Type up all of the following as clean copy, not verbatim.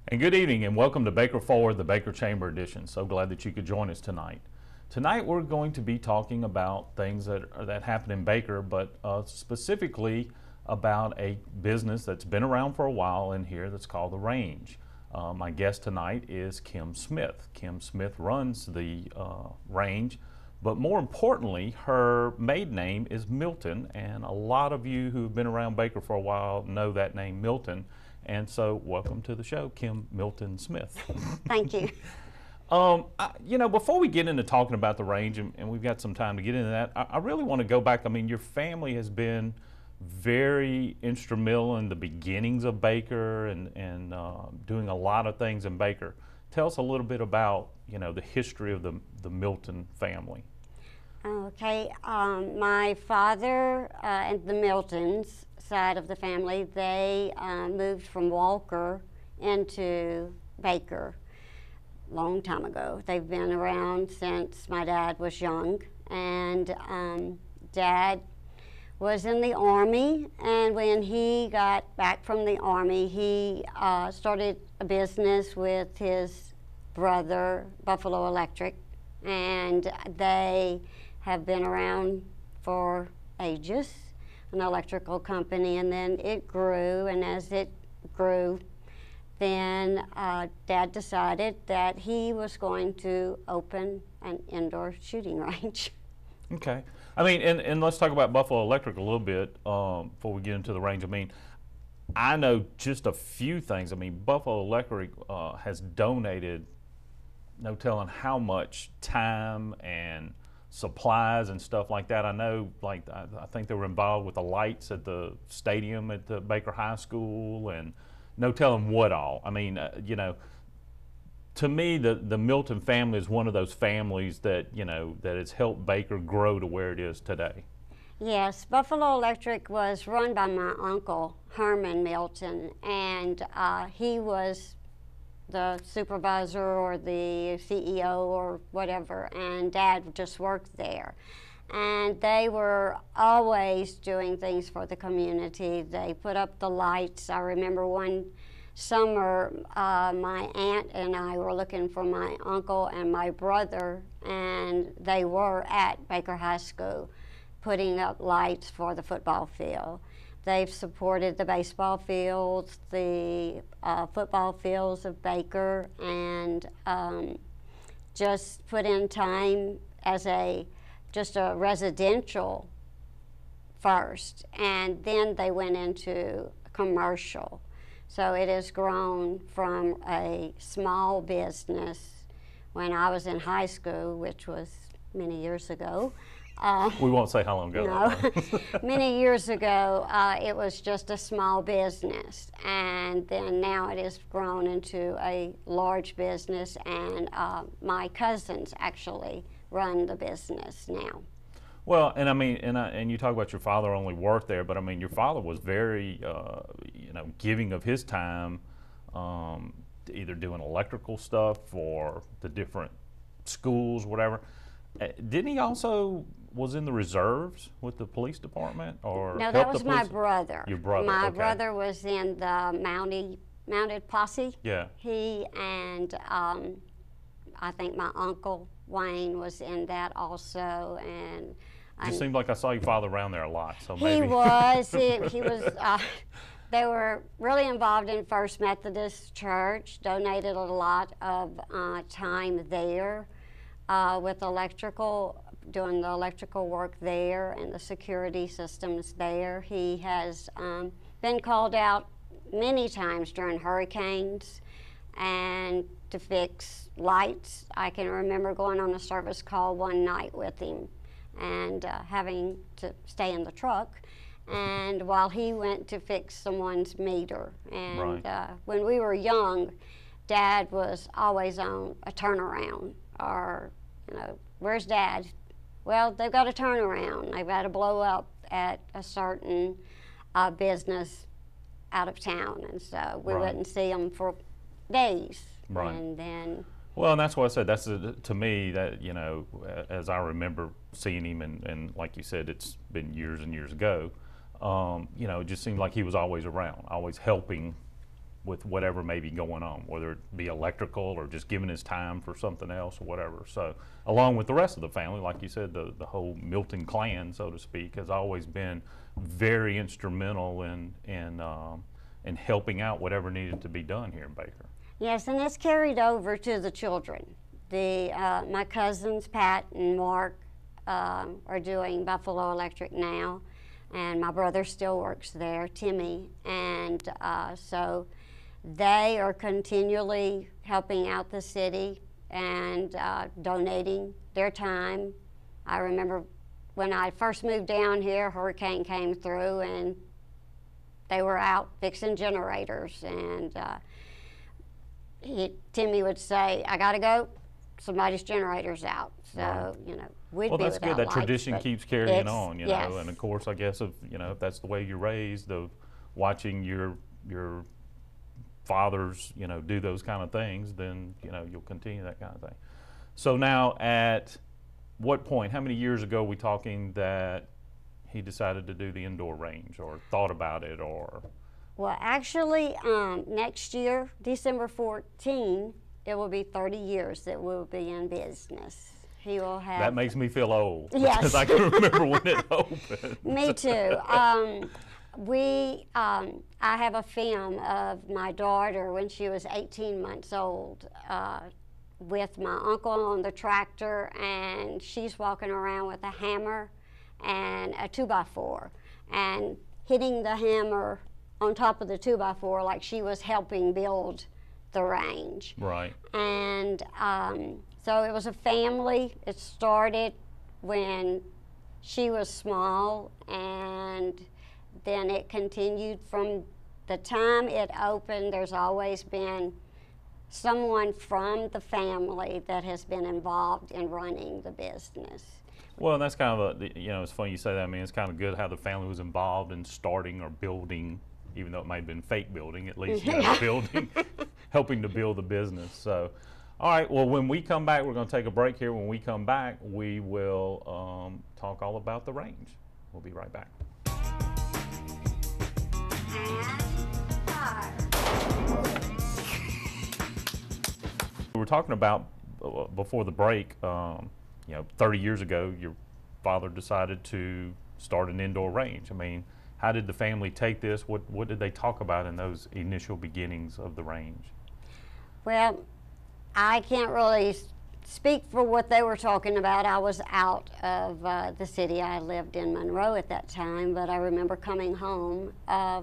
And good evening and welcome to Baker Forward, the Baker Chamber Edition. So glad that you could join us tonight. Tonight we're going to be talking about things that happen in Baker, but specifically about a business that's been around for a while in here that's called The Range. My guest tonight is Kim Smith. Kim Smith runs the Range, but more importantly, her maiden name is Milton, and a lot of you who've been around Baker for a while know that name, Milton. And so, welcome to the show, Kim Milton Smith. Thank you. Before we get into talking about the Range, and we've got some time to get into that, I really want to go back. I mean, your family has been very instrumental in the beginnings of Baker and doing a lot of things in Baker. Tell us a little bit about, the history of the Milton family. Okay, my father and the Miltons side of the family, they moved from Walker into Baker a long time ago. They've been around since my dad was young, and Dad was in the Army, and when he got back from the Army, he started a business with his brother, Buffalo Electric, and they have been around for ages, an electrical company, and then it grew, and as it grew, then Dad decided that he was going to open an indoor shooting range. Okay. I mean, and let's talk about Buffalo Electric a little bit before we get into the Range. I mean, I know just a few things. I mean, Buffalo Electric has donated, no telling how much time and supplies and stuff like that. I know, I think they were involved with the lights at the stadium at the Baker High School, and no telling what all. I mean, to me, the Milton family is one of those families that, that has helped Baker grow to where it is today. Yes, Buffalo Electric was run by my uncle, Herman Milton, and he was the supervisor or the CEO or whatever, and Dad just worked there. And they were always doing things for the community. They put up the lights. I remember one summer, my aunt and I were looking for my uncle and my brother, and they were at Baker High School putting up lights for the football field. They've supported the baseball fields, the football fields of Baker, and just put in time as just a residential first, and then they went into commercial. So it has grown from a small business when I was in high school, which was many years ago. We won't say how long ago. No, many years ago, it was just a small business, and then now it has grown into a large business, and my cousins actually run the business now. Well, and I mean, and you talk about your father only worked there, but I mean, your father was very, giving of his time, either doing electrical stuff for the different schools, whatever. Didn't he also was in the reserves with the police department, or no? That was my brother. Your brother. My okay. brother was in the mounted posse. Yeah. He and I think my uncle Wayne was in that also, and it just seemed like I saw your father around there a lot. So maybe he was. He was. They were really involved in First Methodist Church. Donated a lot of time there with electrical, doing the electrical work there and the security systems there. He has been called out many times during hurricanes and to fix lights. I can remember going on a service call one night with him and having to stay in the truck, and while he went to fix someone's meter. And right. When we were young, Dad was always on a turnaround, or, where's Dad? Well, they've got a turnaround. They've got to blow up at a certain business out of town, and so we right. wouldn't see them for days. Right. And then Well, and that's what I said. That's to me that, as I remember seeing him, and like you said, it's been years and years ago. It just seemed like he was always around, always helping with whatever may be going on, whether it be electrical or just giving his time for something else or whatever. So along with the rest of the family, like you said, the whole Milton clan, so to speak, has always been very instrumental in helping out whatever needed to be done here in Baker. Yes, and it's carried over to the children. My cousins, Pat and Mark, are doing Buffalo Electric now, and my brother still works there, Timmy, and so they are continually helping out the city and donating their time. I remember when I first moved down here, hurricane came through and they were out fixing generators, and Timmy would say, "I gotta go, somebody's generator's out." So, Right. you know, we'd Well, be that's good. without That lights, tradition but keeps carrying it's- on, you yes. know. And of course, I guess if that's the way you're raised, of watching your fathers, do those kind of things, then you'll continue that kind of thing. So now, at what point? How many years ago are we talking that he decided to do the indoor range, or thought about it, or? Well, actually, next year, December 14, it will be 30 years that we'll be in business. He will have. That makes me feel old. Yes. Because I can remember when it opened. Me too. I have a film of my daughter when she was 18 months old, with my uncle on the tractor, and she's walking around with a hammer and a 2x4 and hitting the hammer on top of the 2x4 like she was helping build the range. Right. And so it was a family. It started when she was small, and then it continued from the time it opened. There's always been someone from the family that has been involved in running the business. Well, and that's kind of it's funny you say that. I mean, it's kind of good how the family was involved in starting or building, even though it might have been fake building, at least building, helping to build the business. So, all right, well, when we come back, we're going to take a break here. When we come back, we will talk all about the range. We'll be right back. We were talking about before the break, 30 years ago, your father decided to start an indoor range. I mean, how did the family take this? What did they talk about in those initial beginnings of the range? Well, I can't really speak for what they were talking about. I was out of the city. I lived in Monroe at that time, but I remember coming home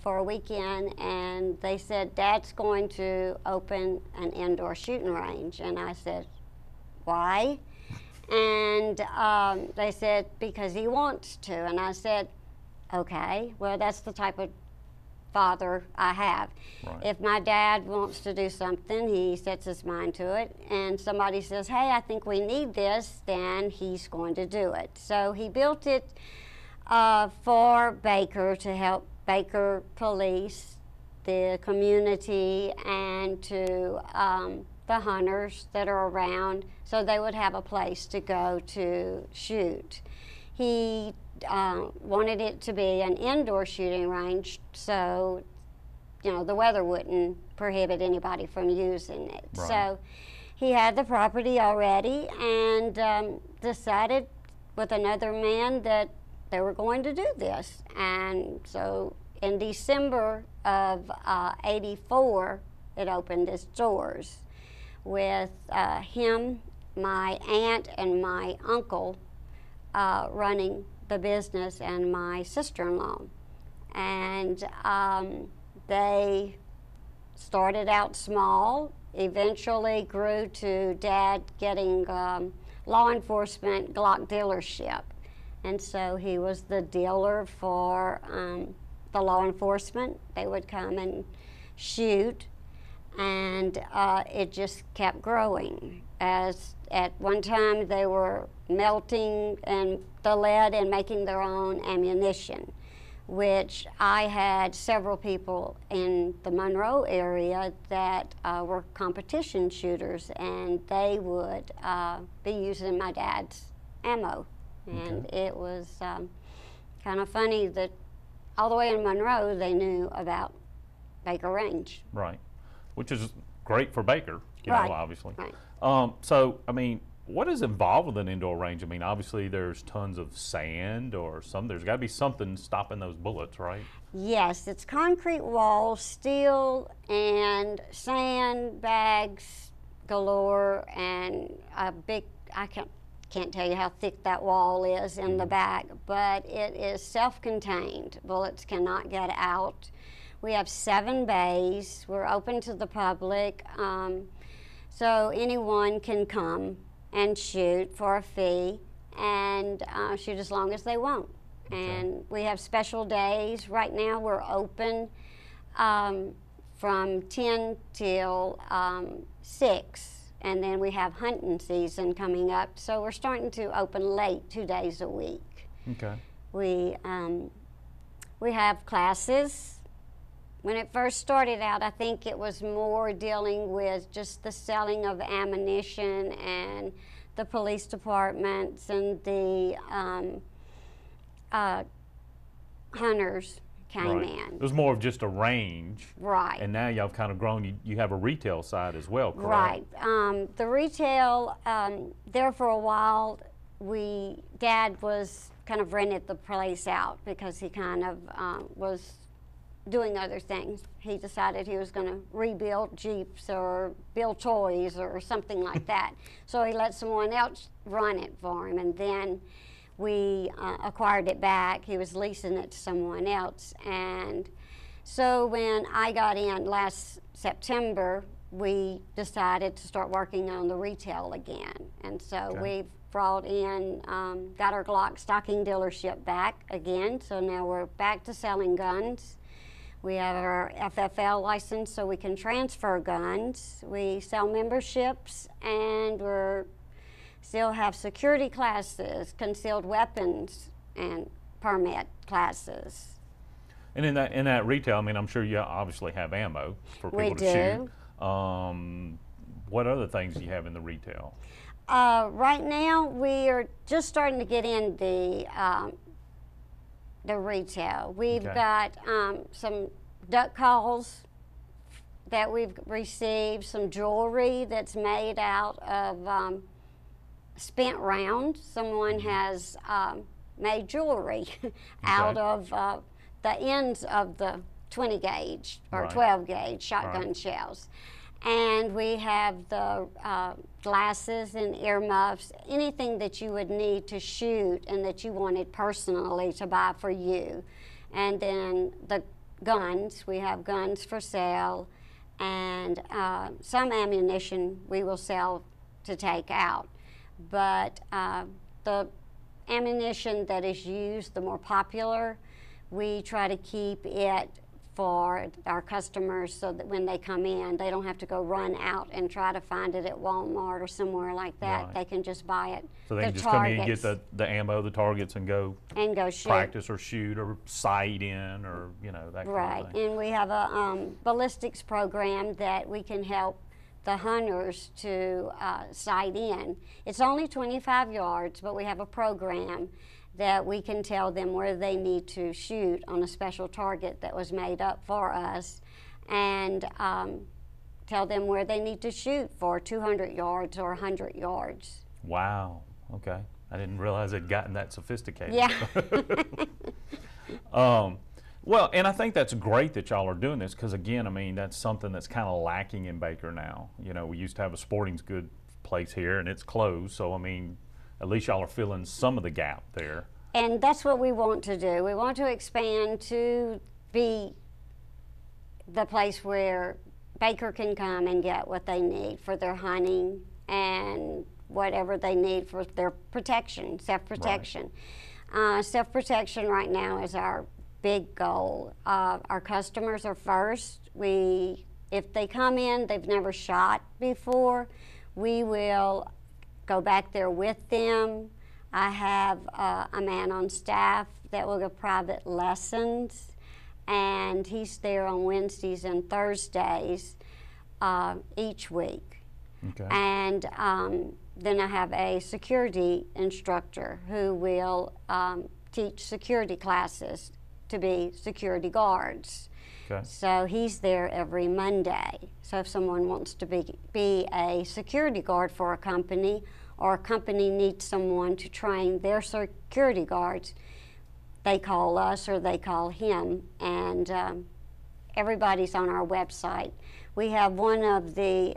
for a weekend, and they said, "Dad's going to open an indoor shooting range." And I said, "Why?" And they said, "Because he wants to." And I said, "Okay, well, that's the type of father I have." Right. If my dad wants to do something, he sets his mind to it, and somebody says, "Hey, I think we need this," then he's going to do it. So he built it for Baker, to help Baker police the community, and to the hunters that are around, so they would have a place to go to shoot. He wanted it to be an indoor shooting range, so the weather wouldn't prohibit anybody from using it. Right. So he had the property already, and decided with another man that they were going to do this. And so in December of '84, it opened its doors with him, my aunt, and my uncle running the business, and my sister-in-law. And they started out small, eventually grew to Dad getting law enforcement Glock dealership. And so he was the dealer for the law enforcement. They would come and shoot, and it just kept growing. As at one time they were melting and the lead and making their own ammunition, which I had several people in the Monroe area that were competition shooters, and they would be using my dad's ammo. And Okay. it was kind of funny that all the way in Monroe they knew about Baker Range. Right. which is great for Baker, you know, Right. obviously. Right. So, I mean, what is involved with an indoor range? I mean, obviously there's tons of sand or there's got to be something stopping those bullets, right? Yes, it's concrete walls, steel, and sand bags galore, and a big, I can't tell you how thick that wall is in the back, but it is self-contained. Bullets cannot get out. We have 7 bays. We're open to the public, so anyone can come and shoot for a fee and shoot as long as they want. And we have special days. Right now we're open from 10 till 6. And then we have hunting season coming up. So we're starting to open late 2 days a week. Okay. We have classes. When it first started out, I think it was more dealing with just the selling of ammunition, and the police departments and the hunters came Right. in. It was more of just a range. Right. And now y'all have kind of grown. You have a retail side as well, correct? Right. The retail, there for a while, Dad was kind of rented the place out because he kind of was doing other things. He decided he was going to rebuild Jeeps or build toys or something like that. So he let someone else run it for him, and then we acquired it back. He was leasing it to someone else. And so when I got in last September, we decided to start working on the retail again. And so we've brought in, got our Glock stocking dealership back again. So now we're back to selling guns. We have our FFL license so we can transfer guns. We sell memberships, and we're still have security classes, concealed weapons, and permit classes. And in that retail, I mean, I'm sure you obviously have ammo for people to shoot. What other things do you have in the retail? Right now, we are just starting to get in the retail. We've got some duck calls that we've received, some jewelry that's made out of spent rounds. Someone has made jewelry out of the ends of the 20 gauge or 12 gauge shotgun shells. And we have the glasses and earmuffs, anything that you would need to shoot and that you wanted personally to buy for you. And then the guns, we have guns for sale, and some ammunition we will sell to take out. But the ammunition that is used, the more popular, we try to keep it for our customers so that when they come in, they don't have to go run out and try to find it at Walmart or somewhere like that. Right. They can just buy it. So they can just come in and get the ammo, the targets, and go shoot. practice or shoot or sight in, or that kind of thing. And we have a ballistics program that we can help the hunters to sight in. It's only 25 yards, but we have a program that we can tell them where they need to shoot on a special target that was made up for us, and tell them where they need to shoot for 200 yards or 100 yards. Wow, okay. I didn't realize it'd gotten that sophisticated. Yeah. Well, and I think that's great that y'all are doing this, because again, I mean, that's something that's kind of lacking in Baker now. We used to have a sporting goods place here, and it's closed, so I mean, at least y'all are filling some of the gap there. And that's what we want to do. We want to expand to be the place where Baker can come and get what they need for their hunting and whatever they need for their protection, self-protection. Right. Self-protection right now is our big goal. Our customers are first. If they come in, they've never shot before, we will go back there with them. I have a man on staff that will give private lessons, and he's there on Wednesdays and Thursdays each week. Okay. And then I have a security instructor who will teach security classes to be security guards. Okay. So he's there every Monday. So if someone wants to be a security guard for a company, or a company needs someone to train their security guards, they call us or they call him, and everybody's on our website. We have one of the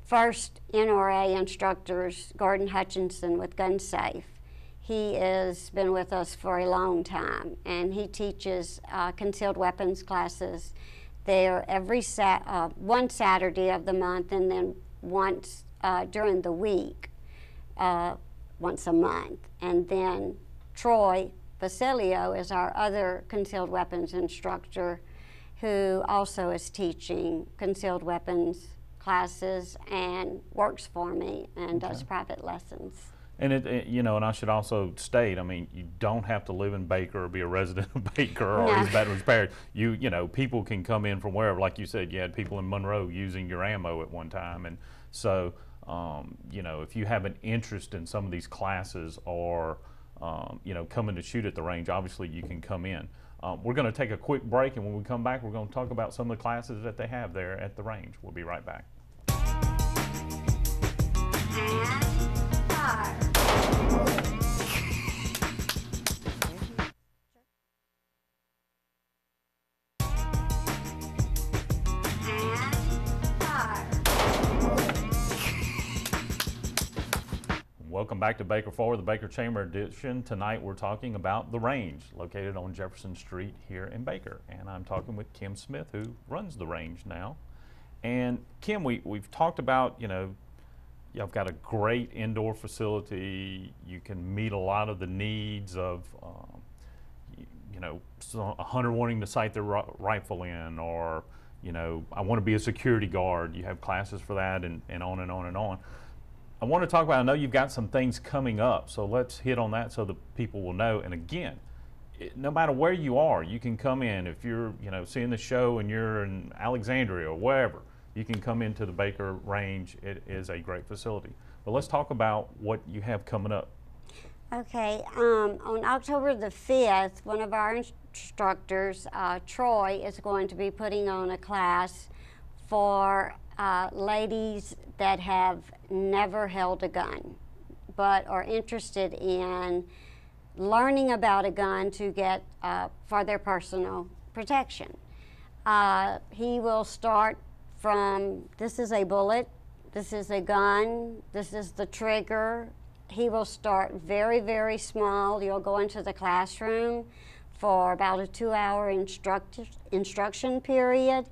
first NRA instructors, Gordon Hutchinson with GunSafe. He has been with us for a long time, and he teaches concealed weapons classes there every one Saturday of the month, and then once during the week, once a month. And then Troy Basilio is our other concealed weapons instructor, who also is teaching concealed weapons classes and works for me and does private lessons. And and I should also state, I mean, you don't have to live in Baker or be a resident of Baker or East Baton Rouge Parish. People can come in from wherever. Like you said, you had people in Monroe using your ammo at one time, and so if you have an interest in some of these classes or coming to shoot at the range, obviously you can come in. We're going to take a quick break, and when we come back, we're going to talk about some of the classes that they have there at the range. We'll be right back. And fire. Welcome back to Baker Forward, the Baker Chamber Edition. Tonight we're talking about the range located on Jefferson Street here in Baker. And I'm talking with Kim Smith, who runs the range now. And Kim, we've talked about, you've got a great indoor facility. You can meet a lot of the needs of, a hunter wanting to sight their rifle in, or, I want to be a security guard. You have classes for that, and on and on and on. I want to talk about, I know you've got some things coming up, so let's hit on that so the people will know. And again, no matter where you are, you can come in. If you're seeing the show and you're in Alexandria or wherever, you can come into the Baker Range. It is a great facility. But let's talk about what you have coming up. Okay, on October the 5th, one of our instructors, Troy, is going to be putting on a class for ladies that have never held a gun but are interested in learning about a gun to get for their personal protection. He will start from, this is a bullet, this is a gun, this is the trigger. He will start very, very small. You'll go into the classroom for about a 2-hour instruction period,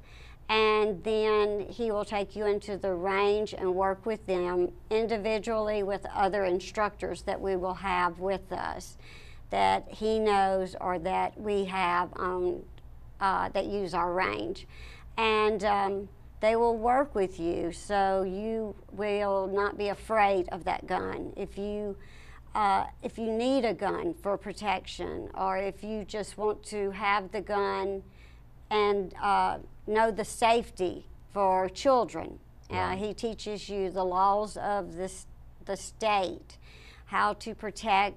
and then he will take you into the range and work with them individually with other instructors that we will have with us that he knows or that we have on, that use our range. And they will work with you, so you will not be afraid of that gun. If you need a gun for protection, or if you just want to have the gun and know the safety for children. Right. He teaches you the laws of the state, how to protect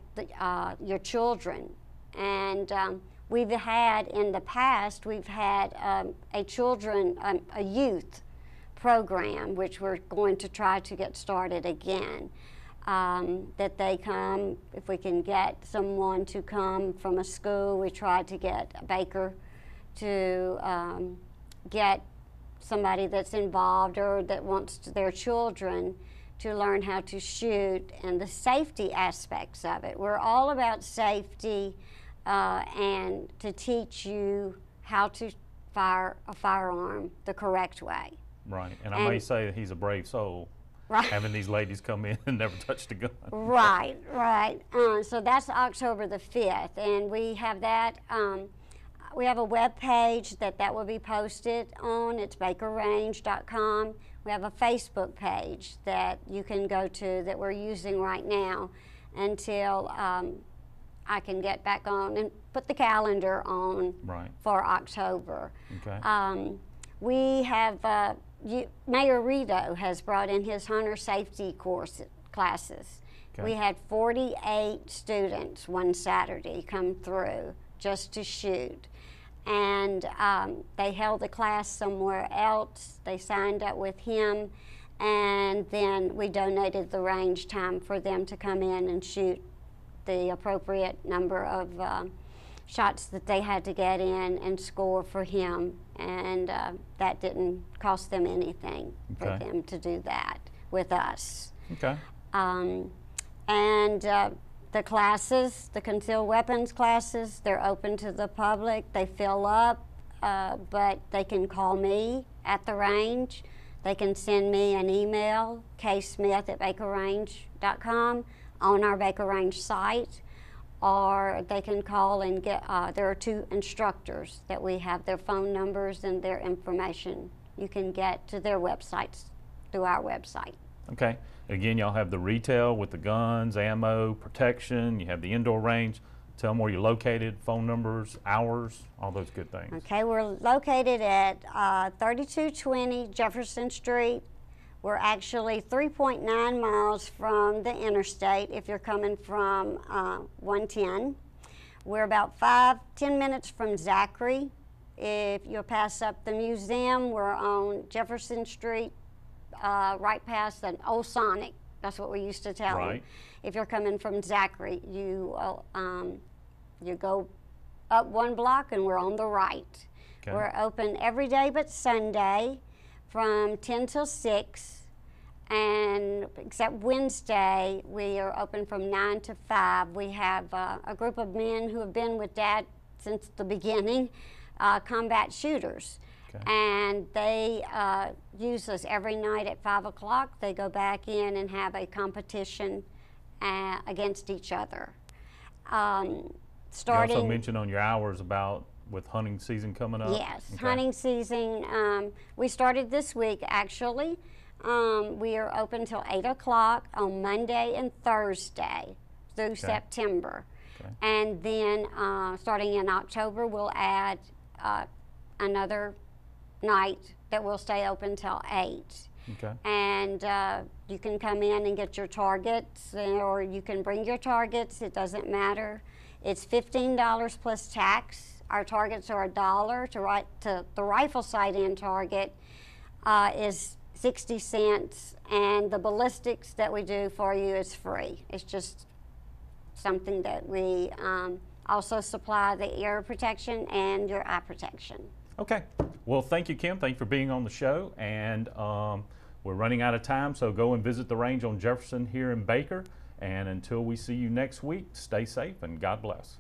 your children. And we've had, in the past, we've had a youth program, which we're going to try to get started again. That they come, if we can get someone to come from a school, we try to get Baker to get somebody that's involved or that wants their children to learn how to shoot and the safety aspects of it. We're all about safety and to teach you how to fire a firearm the correct way. Right, and I may say that he's a brave soul, right, having these ladies come in and never touched a gun. Right, right. So that's October the 5th, and we have that. We have a web page that will be posted on. It's bakerrange.com. We have a Facebook page that you can go to that we're using right now until I can get back on and put the calendar on for October. Okay. We have, Mayor Rito has brought in his hunter safety classes. Okay. We had 48 students one Saturday come through just to shoot. And they held the class somewhere else. They signed up with him, and then we donated the range time for them to come in and shoot the appropriate number of shots that they had to get in and score for him. And that didn't cost them anything for them to do that with us. Okay. And the classes, the concealed weapons classes, they're open to the public. They fill up, but they can call me at the range. They can send me an email, ksmith@bakerrange.com, on our Baker Range site, or they can call and get, there are 2 instructors that we have their phone numbers and their information. You can get to their websites through our website. Okay. Again, y'all have the retail with the guns, ammo, protection. You have the indoor range. Tell them where you're located, phone numbers, hours, all those good things. Okay, we're located at 3220 Jefferson Street. We're actually 3.9 miles from the interstate if you're coming from 110. We're about 5-10 minutes from Zachary. If you'll pass up the museum, we're on Jefferson Street, right past an old Sonic. That's what we used to tell them. If you're coming from Zachary, you go up 1 block and we're on the right. Okay. We're open every day but Sunday from 10 till 6, and except Wednesday we are open from 9 to 5. We have a group of men who have been with Dad since the beginning, combat shooters. Okay. And they use us every night at 5 o'clock. They go back in and have a competition against each other. You also mentioned on your hours about with hunting season coming up. Yes, hunting season. We started this week actually. We are open till 8 o'clock on Monday and Thursday through September. Okay. And then starting in October, we'll add another night that will stay open till 8. Okay. And you can come in and get your targets, or you can bring your targets. It doesn't matter. It's $15 plus tax. Our targets are $1. To the rifle sight-in target is 60 cents, and the ballistics that we do for you is free. It's just something that we also supply the ear protection and your eye protection. Okay. Well, thank you, Kim. Thank you for being on the show. And we're running out of time, so go and visit the range on Jefferson here in Baker. And until we see you next week, stay safe and God bless.